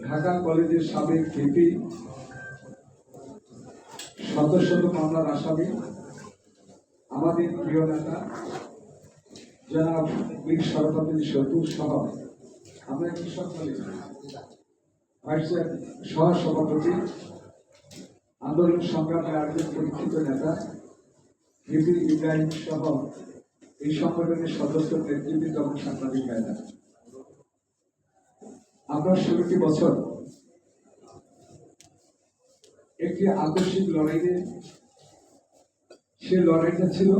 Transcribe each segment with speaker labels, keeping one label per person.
Speaker 1: ঢাকা কলেজের সাবেক ভিপি, শত শত মামলার আসামি, আমাদের প্রিয় নেতা জনাব বীর শরফুদ্দীন সতুর সহ আমরা কৃষক কলেজের সহ সভাপতি, আন্দোলন সংগ্রামের আরেকজন পরীক্ষিত নেতা ভিপি ইব্রাহিম সহ এই সংগঠনের সদস্য, নেতৃবৃন্দ এবং সাংবাদিক ভাইরা, আমরা 16টি বছর একটি আদর্শিক লড়াইয়ে, সে লড়াইটা ছিল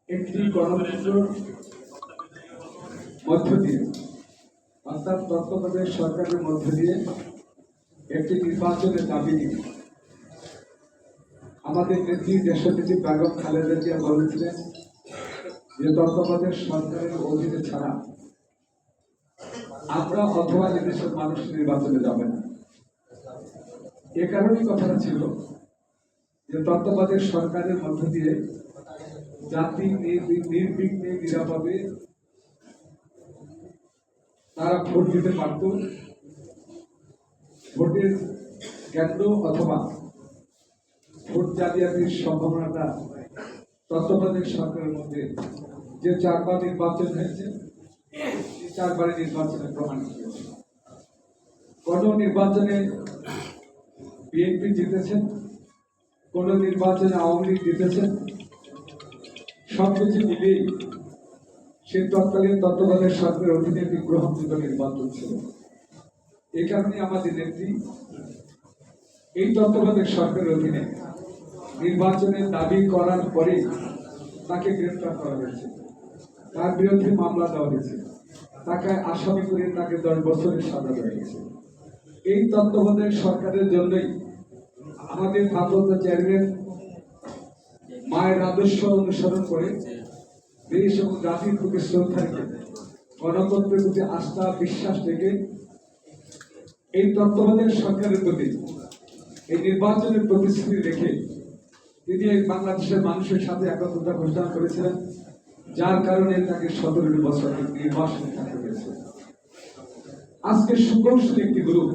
Speaker 1: একটি গণতন্ত্রের মধ্য দিয়ে, অর্থাৎ তত্ত্বাবধায়ক সরকারের মধ্য দিয়ে একটি নির্বাচনের দাবি নিয়ে। আমাদের নেত্রী দেশনেত্রী বেগম খালেদা জিয়া বলেছিলেন যে তত্ত্বাবধায়ক সরকারের অধীনে ছাড়া আমরা অথবা দেশের মানুষ নির্বাচনে যাবে না। এ কারণেই কথাটা ছিল যে তত্ত্বাবধায়ক সরকারের মধ্য দিয়ে জাতি নির্বিঘ্নে নিরাপদে তারা ভোট দিতে পারত। ভোটের কেন্দ্র অথবা ভোট জালিয়াতির সম্ভাবনাটা তত্ত্বাবধায়ক সরকারের মধ্যে যে 4বার নির্বাচন হয়েছে, এই 4বারের নির্বাচনে প্রমাণিত হয়েছে। কোন নির্বাচনে বিএনপি জিতেছেন, কোন নির্বাচনে আওয়ামী লীগ জিতেছেন, সবকিছু মিলেই সেই তত্ত্বাবধায়ক সরকারের অধীনে একটি গ্রহণযোগ্য নির্বাচন ছিল। এই কারণে আমাদের নেত্রী এই তত্ত্বাবধায়ক সরকারের অধীনে নির্বাচনের দাবি করার পরে তাকে গ্রেফতার করা হয়েছে, তার বিরুদ্ধে মামলা দেওয়া হয়েছে, তাকে আসামি করে তাকে 10 বছরের সাজা দেওয়া হয়েছে। এই তত্ত্বাবধায়ক সরকারের জন্যই আমাদের ভারপ্রাপ্ত চেয়ারম্যান মায়ের আদর্শ অনুসরণ করে দেশ এবং জাতির প্রতি শ্রদ্ধা রেখে, গণতন্ত্রের প্রতি আস্থা বিশ্বাস রেখে এই তত্ত্বাবধায়ক সরকারের প্রতি এই নির্বাচনের প্রতিশ্রুতি রেখে তিনি এই বাংলাদেশের মানুষের সাথে একত্রতা ঘোষণা করেছিলেন, যার কারণে তাকে 17 বছর নির্বাসন থাকতে হয়েছে। আজকে সুকৌশলী একটি গ্রুপ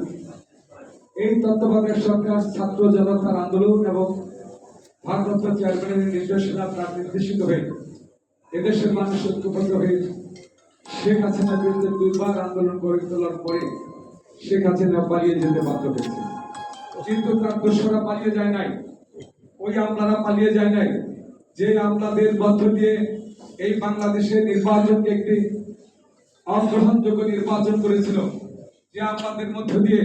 Speaker 1: এই তত্ত্বাবধায়ক সরকার, ছাত্র জনতার আন্দোলন এবং ভারপ্রাপ্ত চেয়ারম্যানের নির্দেশনা তার নির্দেশিত হয়ে এদেশের মানুষ ঐক্যবদ্ধ হয়ে শেখ হাসিনার বিরুদ্ধে 2বার আন্দোলন গড়ে তোলার পরে শেখ হাসিনা পালিয়ে যেতে বাধ্য হয়েছে। কিন্তু তার দোষরা পালিয়ে যায় নাই, ওই আমলারা পালিয়ে যায় নাই, যে আমলাদের মধ্য দিয়ে এই বাংলাদেশের নির্বাচনকে একটি অগ্রহণযোগ্য নির্বাচন করেছিল, যে আমলাদের মধ্য দিয়ে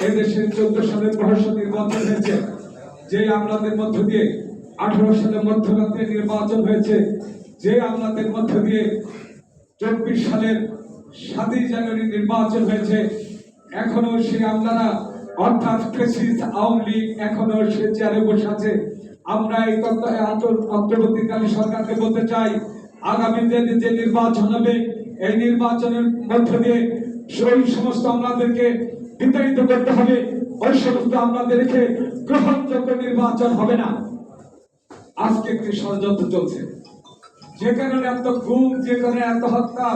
Speaker 1: এদেশের 14 সালের প্রহসন নির্বাচন হয়েছে, যে আমলাদের মধ্য দিয়ে 18 সালের মধ্যরাতে নির্বাচন হয়েছে, যে আমলাদের মধ্য দিয়ে 24 সালের 7ই জানুয়ারি নির্বাচন হয়েছে, এখনো সেই আমলারা অর্থাৎ ফ্যাসিস্ট আওয়ামী লীগ এখনো সে চেয়ারে বসে আছে। আমরা এই অন্তর্বর্তীকালীন সরকারকে বলতে চাই, আগামীতে যে নির্বাচন হবে, এই নির্বাচনের মধ্য দিয়ে সেই সমস্ত আমলাদেরকে বিতাড়িত করতে হবে। ওই সমস্ত আমলাদেরকে গ্রহণযোগ্য নির্বাচন হবে না। আজকে একটি ষড়যন্ত্র চলছে, যে কারণে এত গুম, যে কারণে এত হত্যা,